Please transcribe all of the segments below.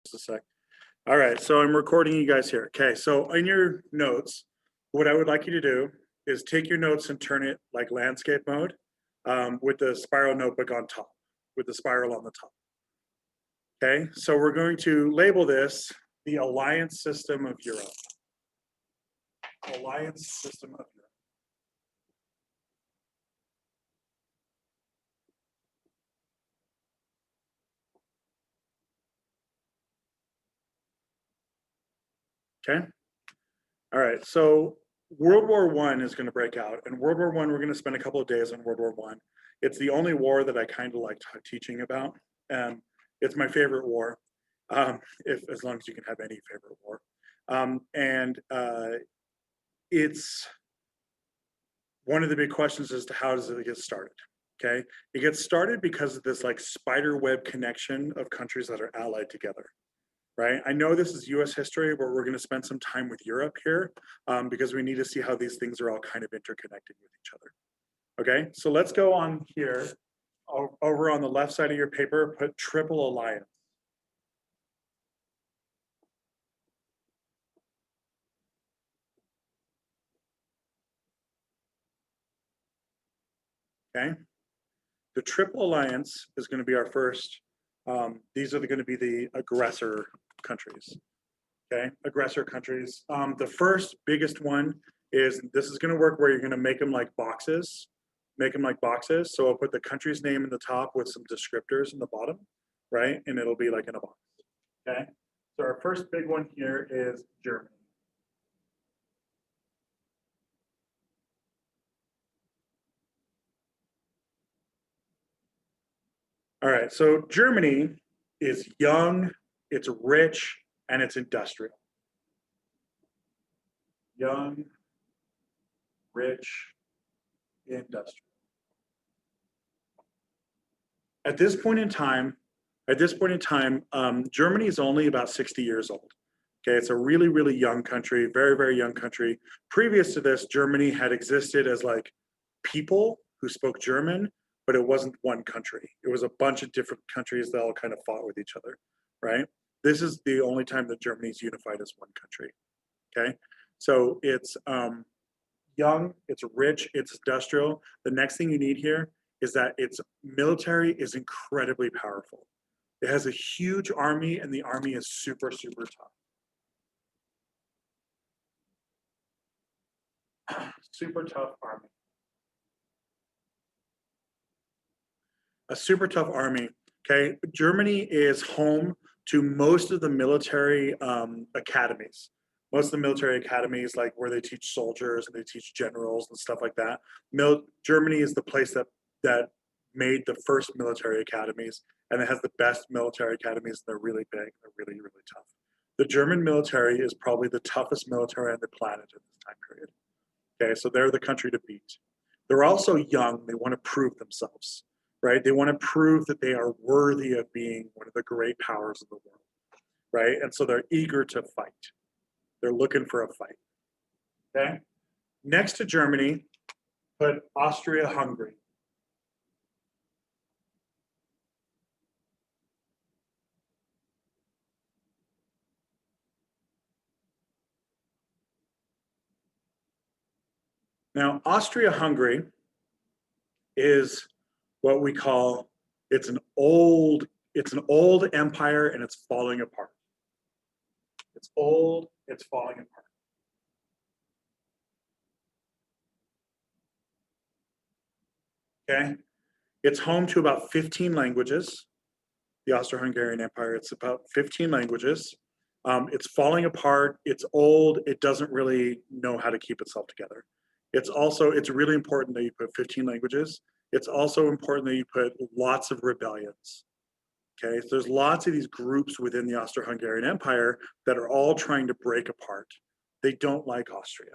Just a sec. All right, so I'm recording you guys here. Okay, so in your notes, what I would like you to do is take your notes and turn it like landscape mode with the spiral notebook on top, with the spiral on the top. Okay, so we're going to label this the Alliance System of Europe. Alliance System of Europe. Okay. All right. So World War I is going to break out, and World War I, we're going to spend a couple of days on World War I. It's the only war that I kind of like teaching about, and it's my favorite war, if as long as you can have any favorite war. And it's one of the big questions as to how does it get started. Okay, it gets started because of this like spider web connection of countries that are allied together. Right? I know this is US history, but we're going to spend some time with Europe here because we need to see how these things are all kind of interconnected with each other. Okay, so let's go on here. Over on the left side of your paper, put Triple Alliance. Okay, the Triple Alliance is going to be our first. These are going to be the aggressor countries. Okay, aggressor countries. The first biggest one is this is going to work where you're going to make them like boxes. Make them like boxes. So I'll put the country's name in the top with some descriptors in the bottom, right? And it'll be like in a box. Okay. So our first big one here is Germany. All right. So Germany is young, it's rich, and it's industrial. Young, rich, industrial. At this point in time, Germany is only about 60 years old. Okay, it's a really, really young country, very, very young country. Previous to this, Germany had existed as like people who spoke German, but it wasn't one country. It was a bunch of different countries that all kind of fought with each other, right? This is the only time that Germany is unified as one country. Okay, so it's young, it's rich, it's industrial. The next thing you need here is that its military is incredibly powerful. It has a huge army, and the army is super, super tough. Super tough army. A super tough army. Okay, Germany is home to most of the military academies. Most of the military academies, like where they teach soldiers and they teach generals and stuff like that. Germany is the place that made the first military academies, and it has the best military academies. They're really big. They're really, really tough. The German military is probably the toughest military on the planet in this time period. Okay, so they're the country to beat. They're also young. They want to prove themselves, right? They want to prove that they are worthy of being one of the great powers of the world, right? And so they're eager to fight. They're looking for a fight. Okay. Next to Germany, put Austria-Hungary. Now, Austria-Hungary is what we call it's an old empire and it's falling apart. It's old, it's falling apart. Okay. It's home to about 15 languages. The Austro-Hungarian Empire, it's about 15 languages. It's falling apart. It's old. It doesn't really know how to keep itself together. It's really important that you put 15 languages. It's also important that you put lots of rebellions. Okay, so there's lots of these groups within the Austro-Hungarian Empire that are all trying to break apart. They don't like Austria.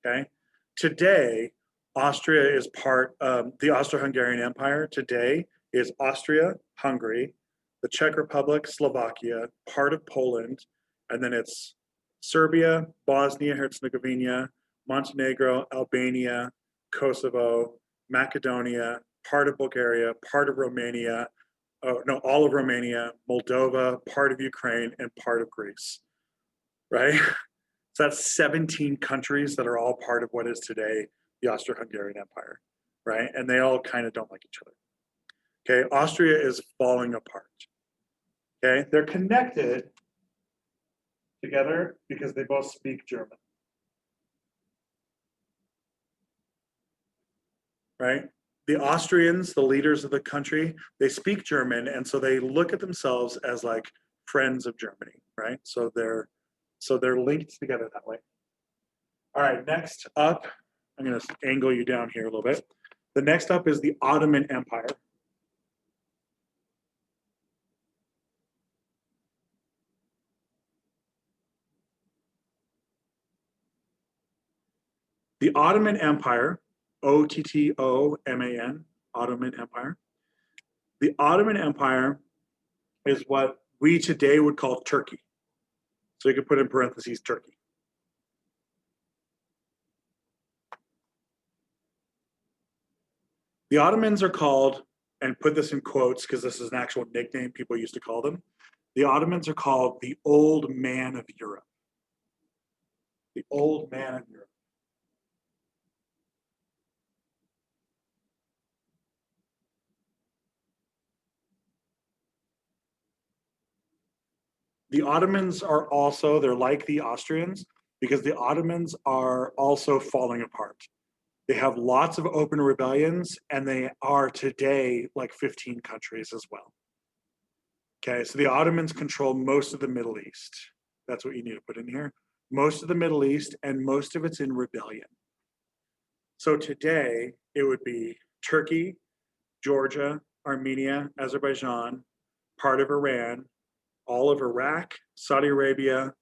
Okay, today Austria is part of the Austro-Hungarian Empire. Today is Austria, Hungary, the Czech Republic, Slovakia, part of Poland, and then it's Serbia, Bosnia, Herzegovina, Montenegro, Albania, Kosovo, Macedonia, part of Bulgaria, part of Romania, all of Romania, Moldova, part of Ukraine, and part of Greece, right? So that's 17 countries that are all part of what is today the Austro-Hungarian Empire, right? And they all kind of don't like each other. Okay, Austria is falling apart. Okay, they're connected together because they both speak German, right? The Austrians, the leaders of the country, they speak German, and so they look at themselves as like friends of Germany, right? So they're linked together that way. All right, next up, I'm going to angle you down here a little bit. The next up is the Ottoman Empire. The Ottoman Empire, Ottoman, Ottoman Empire. The Ottoman Empire is what we today would call Turkey. So you could put in parentheses Turkey. The Ottomans are called, and put this in quotes because this is an actual nickname people used to call them. The Ottomans are called the Old Man of Europe. The Old Man of Europe. The Ottomans are also, they're like the Austrians because the Ottomans are also falling apart. They have lots of open rebellions, and they are today like 15 countries as well. Okay, so the Ottomans control most of the Middle East. That's what you need to put in here. Most of the Middle East, and most of it's in rebellion. So today, it would be Turkey, Georgia, Armenia, Azerbaijan, part of Iran, all of Iraq, Saudi Arabia,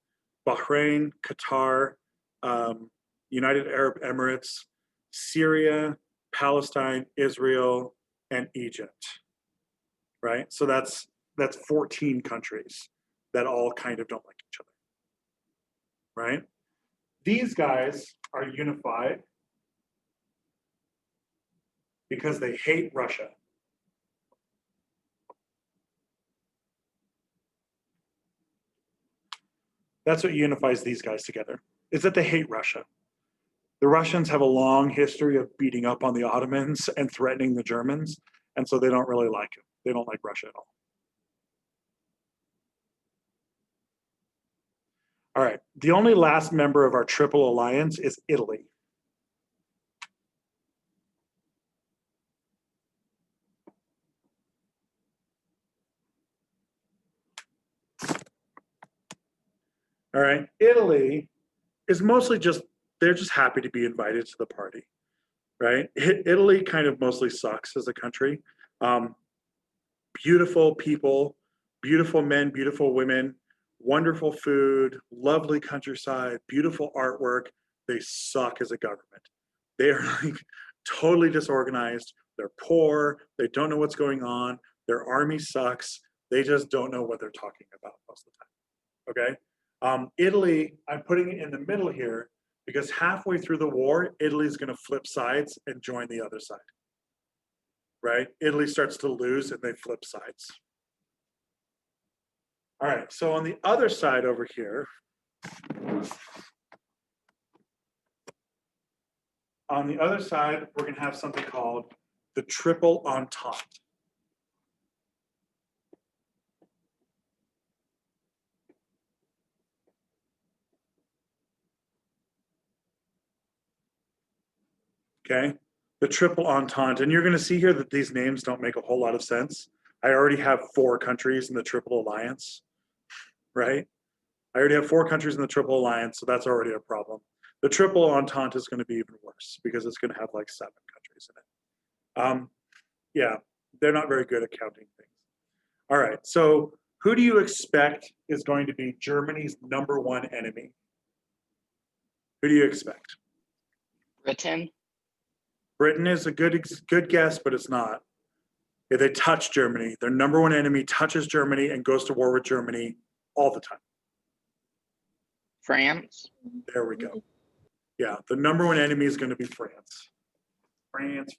Bahrain, Qatar, United Arab Emirates, Syria, Palestine, Israel, and Egypt, right? So that's 14 countries that all kind of don't like each other, right? These guys are unified because they hate Russia. That's what unifies these guys together, is that they hate Russia. The Russians have a long history of beating up on the Ottomans and threatening the Germans, and so they don't really like it. They don't like Russia at all. All right, the only last member of our Triple Alliance is Italy. All right, Italy is mostly just, they're just happy to be invited to the party, right? Italy kind of mostly sucks as a country. Beautiful people, beautiful men, beautiful women, wonderful food, lovely countryside, beautiful artwork. They suck as a government. They are like totally disorganized. They're poor. They don't know what's going on. Their army sucks. They just don't know what they're talking about most of the time. Okay. Italy, I'm putting it in the middle here because halfway through the war, Italy's going to flip sides and join the other side. Right? Italy starts to lose and they flip sides. All right, so on the other side over here, on the other side, we're going to have something called the Triple Entente. Okay, the Triple Entente. And you're going to see here that these names don't make a whole lot of sense. I already have 4 countries in the Triple Alliance, right? I already have 4 countries in the Triple Alliance, so that's already a problem. The Triple Entente is going to be even worse because it's going to have like 7 countries in it. Yeah, they're not very good at counting things. All right, so who do you expect is going to be Germany's #1 enemy? Who do you expect? Britain. Britain is a good guess, but it's not. If they touch Germany, their #1 enemy touches Germany and goes to war with Germany all the time. France. There we go. Yeah, the #1 enemy is going to be France. France.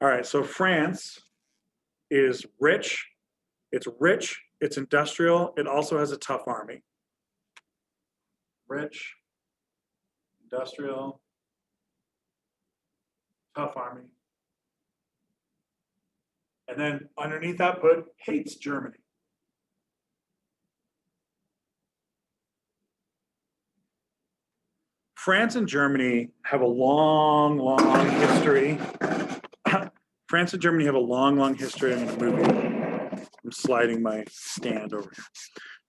All right, so France is rich, it's industrial, it also has a tough army. Rich, industrial, tough army. And then underneath that put hates Germany. France and Germany have a long, long history. France and Germany have a long, long history. I'm going to move. I'm sliding my stand over here.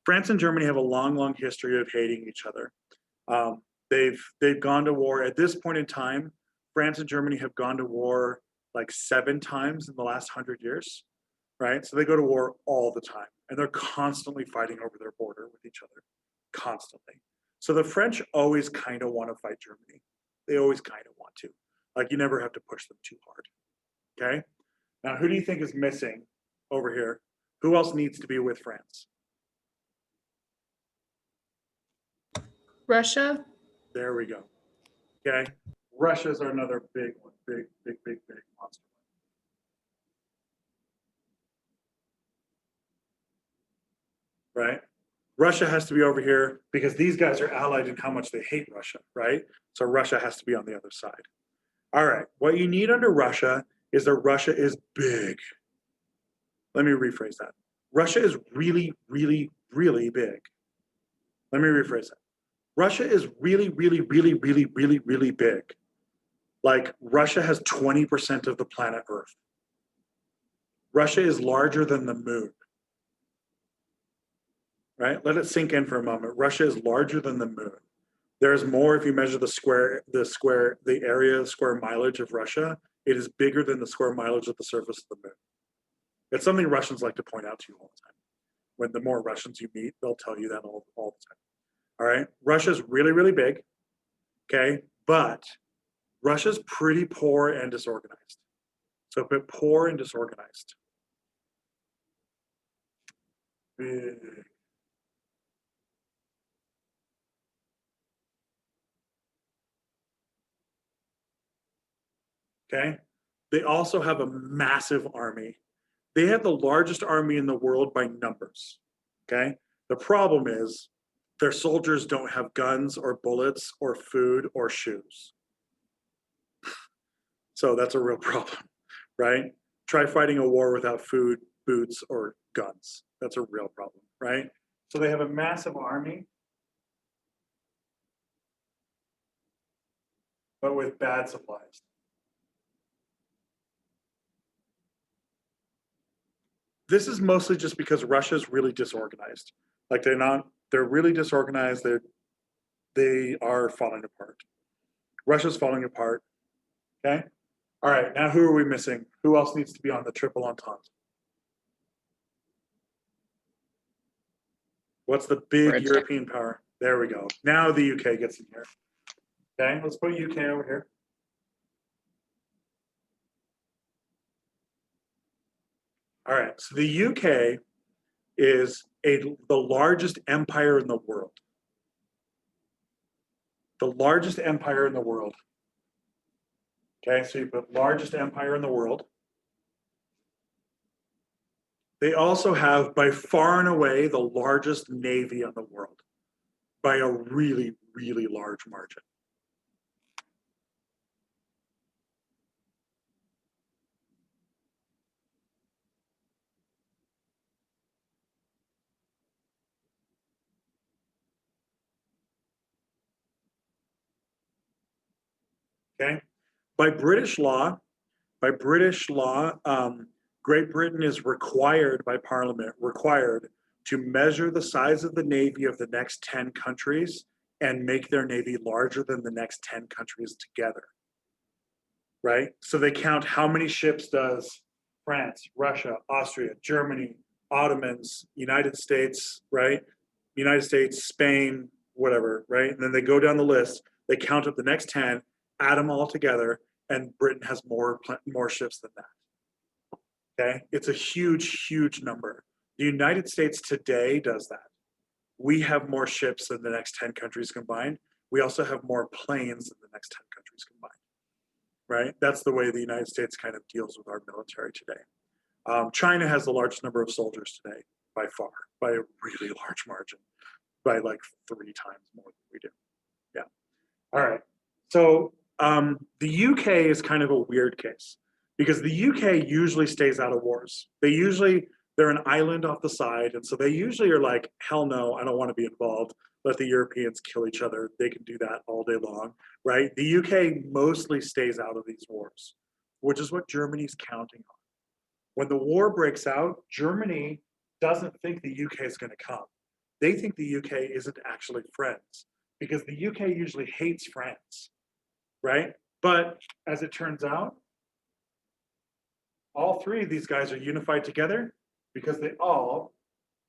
France and Germany have a long, long history of hating each other. They've gone to war at this point in time. France and Germany have gone to war like 7 times in the last 100 years, right? So they go to war all the time, and they're constantly fighting over their border with each other, constantly. So the French always kind of want to fight Germany. They always kind of want to. Like, you never have to push them too hard. Okay? Now, who do you think is missing over here? Who else needs to be with France? Russia. There we go. Okay? Russia's are another big one. Big monster. Right? Russia has to be over here because these guys are allied in how much they hate Russia, right? So Russia has to be on the other side. All right, what you need under Russia is that Russia is big. Let me rephrase that. Russia is really, really, really big. Let me rephrase that. Russia is really, really, really, really, really, really big. Like, Russia has 20% of the planet Earth. Russia is larger than the moon. Right? Let it sink in for a moment. Russia is larger than the moon. There's more if you measure the area, square mileage of Russia. It is bigger than the square mileage of the surface of the moon. It's something Russians like to point out to you all the time. When the more Russians you meet, they'll tell you that all the time. All right? Russia's really, really big. Okay? But Russia's pretty poor and disorganized. So put poor and disorganized. Big. Okay? They also have a massive army. They have the largest army in the world by numbers. Okay? The problem is their soldiers don't have guns or bullets or food or shoes. So that's a real problem, right? Try fighting a war without food, boots, or guns. That's a real problem, right? So they have a massive army, but with bad supplies. This is mostly just because Russia's really disorganized. Like, they're really disorganized. They are falling apart. Russia's falling apart. Okay. All right. Now, who are we missing? Who else needs to be on the triple entente? What's the big Britain. European power? There we go. Now the UK gets in here. Okay. Let's put UK over here. All right. So the UK is the largest empire in the world. The largest empire in the world. Okay, so you put largest empire in the world. They also have, by far and away, the largest navy in the world by a really, really large margin. Okay, by British law, Great Britain is required by Parliament, to measure the size of the navy of the next 10 countries and make their navy larger than the next 10 countries together. Right? So they count how many ships does France, Russia, Austria, Germany, Ottomans, United States, right? United States, Spain, whatever, right? And then they go down the list, they count up the next 10, add them all together, and Britain has more ships than that. Okay, it's a huge number. The United States today does that. We have more ships than the next 10 countries combined. We also have more planes than the next 10 countries combined. right? That's the way the United States kind of deals with our military today. China has the largest number of soldiers today by far, by a really large margin, by like 3 times more than we do. Yeah. All right. So the UK is kind of a weird case because the UK usually stays out of wars. They're an island off the side, and so they usually are like, hell no, I don't want to be involved. Let the Europeans kill each other. They can do that all day long, right? The UK mostly stays out of these wars, which is what Germany's counting on. When the war breaks out, Germany doesn't think the UK is going to come. They think the UK isn't actually friends because the UK usually hates France, right? But as it turns out, all 3 of these guys are unified together because they all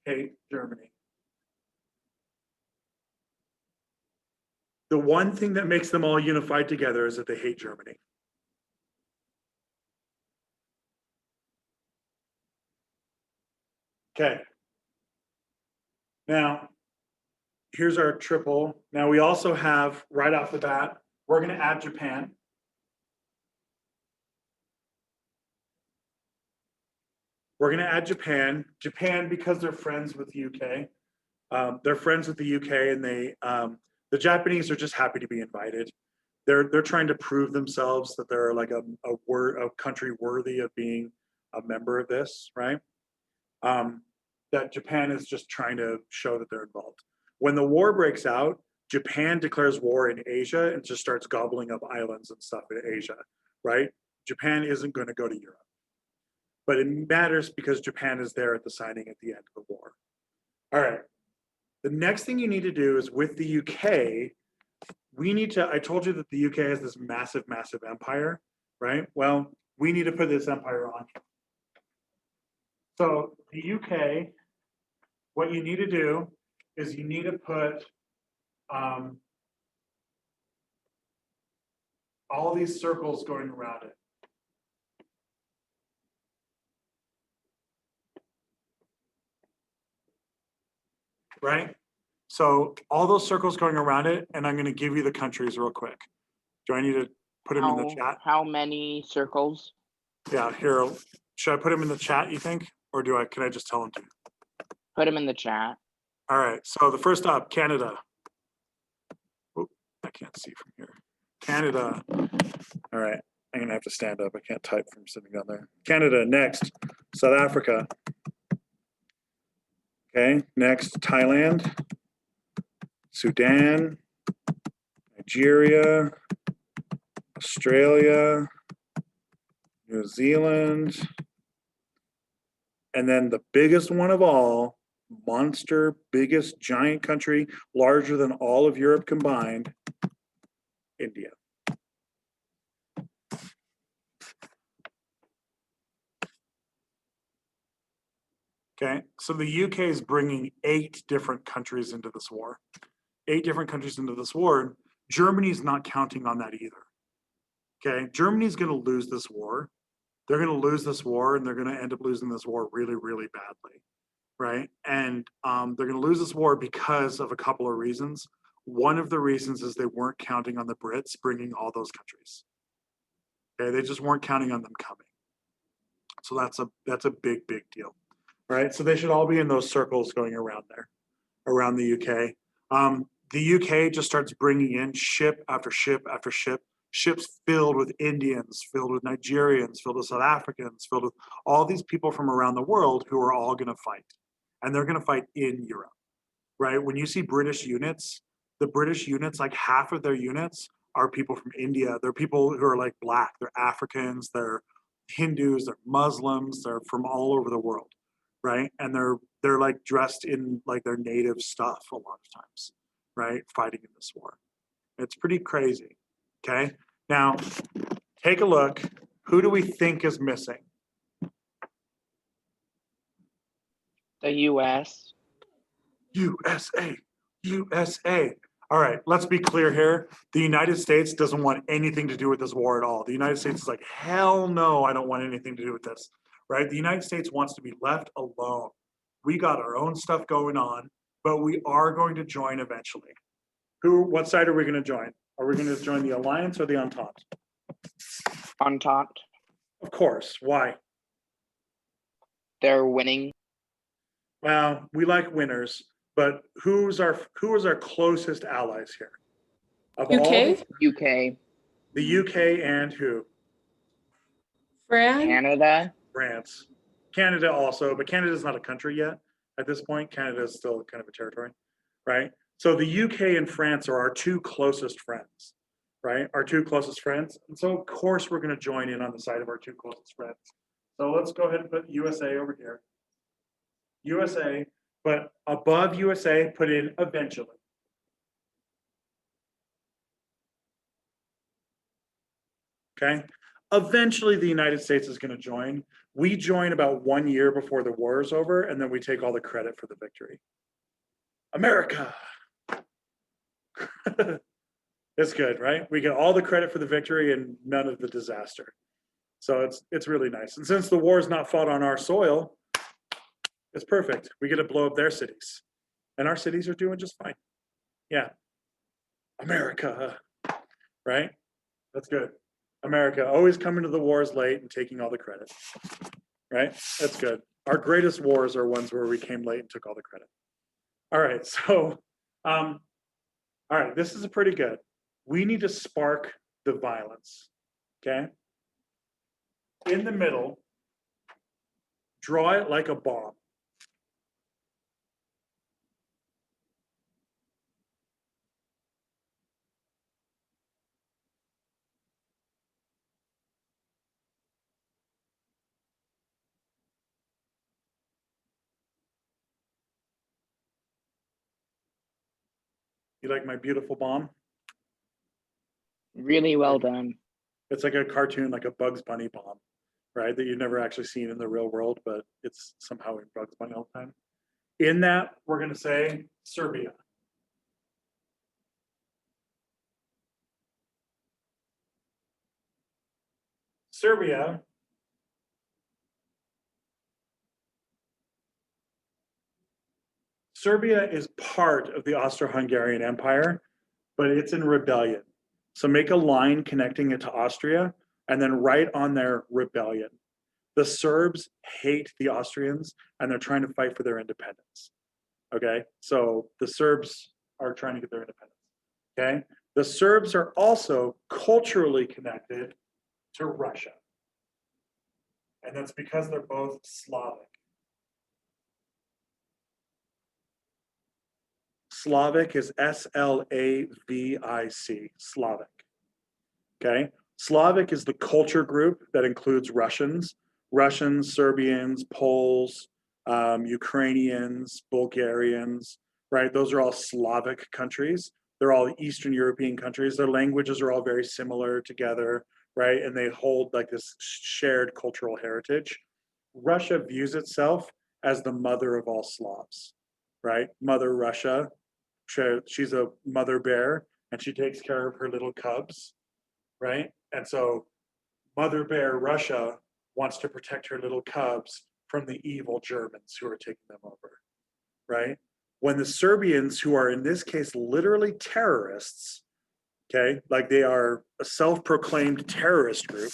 hate Germany. The one thing that makes them all unified together is that they hate Germany. Okay. Now, here's our triple. Now we also have, right off the bat, we're going to add Japan. We're going to add Japan. Japan, because they're friends with the UK. They're friends with the UK, and the Japanese are just happy to be invited. They're trying to prove themselves that they're like a country worthy of being a member of this, right? That Japan is just trying to show that they're involved. When the war breaks out, Japan declares war in Asia and just starts gobbling up islands and stuff in Asia, right? Japan isn't going to go to Europe. But it matters because Japan is there at the signing at the end of the war. All right. The next thing you need to do is with the UK, I told you that the UK has this massive, massive empire, right? Well, we need to put this empire on. So the UK, what you need to do is you need to put all these circles going around it. Right? So all those circles going around it, and I'm going to give you the countries real quick. Do I need to put them in the chat? How many circles? Yeah, here. Should I put them in the chat, you think? Or can I just tell them to? Put them in the chat. All right, so the first up, Canada. Oop, I can't see from here. Canada. All right, I'm gonna have to stand up. I can't type from sitting down there. Canada, next. South Africa. Okay, next, Thailand. Sudan. Nigeria. Australia. New Zealand. And then the biggest one of all, monster, biggest giant country, larger than all of Europe combined, India. Okay, so the UK is bringing 8 different countries into this war. 8 different countries into this war. Germany's not counting on that either. Okay, Germany's going to lose this war. They're going to lose this war, and they're going to end up losing this war really, really badly, right? And they're going to lose this war because of a couple of reasons. One of the reasons is they weren't counting on the Brits bringing all those countries. Okay, they just weren't counting on them coming. So that's a big, big deal, right? So they should all be in those circles going around there, around the UK. The UK just starts bringing in ship after ship after ship, ships filled with Indians, filled with Nigerians, filled with South Africans, filled with all these people from around the world who are all going to fight. And they're going to fight in Europe, right? When you see British units, the British units, like half of their units are people from India. They're people who are like black. They're Africans, they're Hindus, they're Muslims, they're from all over the world, right? And they're like dressed in like their native stuff a lot of times, right? Fighting in this war. It's pretty crazy. Okay, now take a look. Who do we think is missing? The US. USA, USA. All right, let's be clear here. The United States doesn't want anything to do with this war at all. The United States is like, hell no, I don't want anything to do with this, right? The United States wants to be left alone. We got our own stuff going on, but we are going to join eventually. What side are we going to join? Are we going to join the alliance or the Entente? Entente. Of course. Why? They're winning. Well, we like winners, but who is our closest allies here? Of all UK, UK, the UK and who? France, Canada, France. Canada also, but Canada's not a country yet at this point. Canada is still kind of a territory, right? So the UK and France are our two closest friends, right? Our two closest friends. And so of course we're going to join in on the side of our two closest friends. So let's go ahead and put USA over here. USA, but above USA, put in eventually. Okay. Eventually, the United States is going to join. We join about 1 year before the war is over, and then we take all the credit for the victory. America. It's good, right? We get all the credit for the victory and none of the disaster. So it's really nice. And since the war is not fought on our soil, it's perfect. We get to blow up their cities, and our cities are doing just fine. Yeah. America, right? That's good. America, always coming to the wars late and taking all the credit, right? That's good. Our greatest wars are ones where we came late and took all the credit. All right, so, all right, this is pretty good. We need to spark the violence, okay? In the middle, draw it like a bomb. You like my beautiful bomb? really well done. It's like a cartoon, like a Bugs Bunny bomb, right? That you've never actually seen in the real world, but it's somehow in Bugs Bunny all the time. In that, we're going to say Serbia. Serbia is part of the Austro-Hungarian Empire, but it's in rebellion. So make a line connecting it to Austria and then write on their rebellion. The Serbs hate the Austrians and they're trying to fight for their independence. Okay, so the Serbs are trying to get their independence. Okay, the Serbs are also culturally connected to Russia. And that's because they're both Slavic. Slavic is S-L-A-V-I-C, Slavic. Okay, Slavic is the culture group that includes Russians, Serbians, Poles, Ukrainians, Bulgarians, right? Those are all Slavic countries. They're all Eastern European countries. Their languages are all very similar together, right? And they hold like this shared cultural heritage. Russia views itself as the mother of all Slavs, right? Mother Russia. She's a mother bear and she takes care of her little cubs, right? And so Mother Bear Russia wants to protect her little cubs from the evil Germans who are taking them over, right? When the Serbians, who are in this case literally terrorists, okay, like they are a self-proclaimed terrorist group,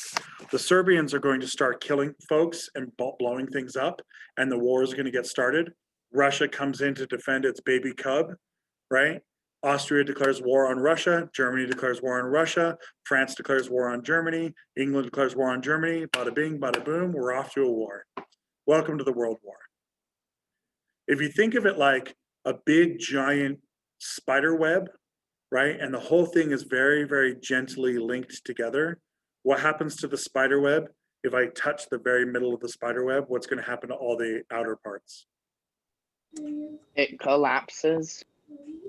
the Serbians are going to start killing folks and blowing things up, and the war is going to get started. Russia comes in to defend its baby cub, right? Austria declares war on Russia, Germany declares war on Russia, France declares war on Germany, England declares war on Germany, bada bing, bada boom, we're off to a war. Welcome to the World War. If you think of it like a big giant spider web, right? And the whole thing is very, very gently linked together. What happens to the spider web? If I touch the very middle of the spider web, what's going to happen to all the outer parts? It collapses.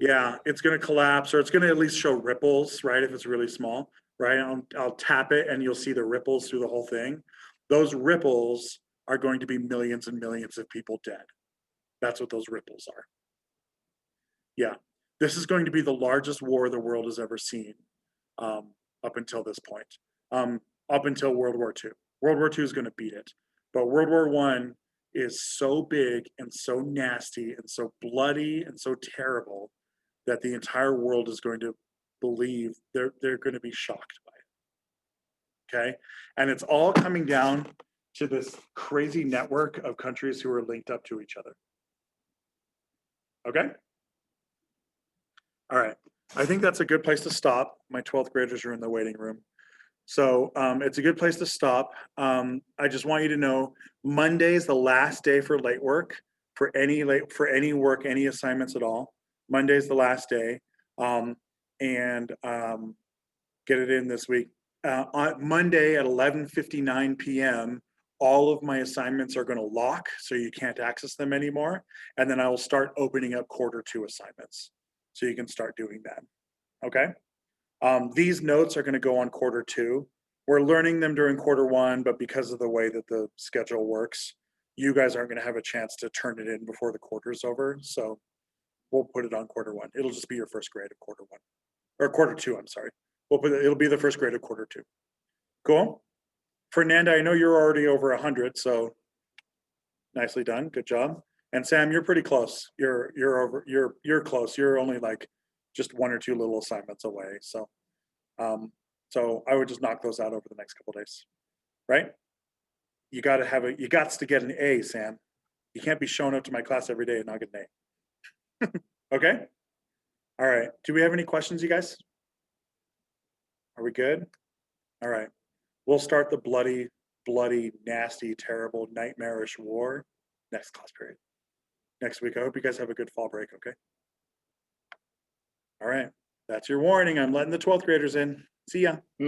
Yeah, it's going to collapse, or it's going to at least show ripples, right? If it's really small, right? I'll tap it and you'll see the ripples through the whole thing. Those ripples are going to be millions and millions of people dead. That's what those ripples are. Yeah, this is going to be the largest war the world has ever seen up until this point, up until World War II. World War II is going to beat it, but World War I is so big and so nasty and so bloody and so terrible that the entire world is going to believe they're going to be shocked by it. Okay. And it's all coming down to this crazy network of countries who are linked up to each other. Okay. All right. I think that's a good place to stop. My 12th graders are in the waiting room. So it's a good place to stop. I just want you to know Monday is the last day for late work for any work, any assignments at all. Monday is the last day. And get it in this week. On Monday at 11:59 p.m., all of my assignments are going to lock, so you can't access them anymore. And then I will start opening up Q2 assignments, so you can start doing that. Okay. These notes are going to go on Q2. We're learning them during Q1, but because of the way that the schedule works, you guys aren't going to have a chance to turn it in before the quarter's over. So we'll put it on Q1. It'll just be your first grade of Q1 or Q2. I'm sorry. It'll be the first grade of Q2. Cool. Fernanda, I know you're already over 100, so nicely done. Good job. And Sam, you're pretty close. You're close. You're only like just 1 or 2 little assignments away. So, so I would just knock those out over the next couple of days, right? You got to get an A, Sam. You can't be showing up to my class every day and not get an A. Okay. All right. Do we have any questions, you guys? Are we good? All right. We'll start the bloody, nasty, terrible, nightmarish war next class period. Next week. I hope you guys have a good fall break, okay? All right. That's your warning. I'm letting the 12th graders in. See ya.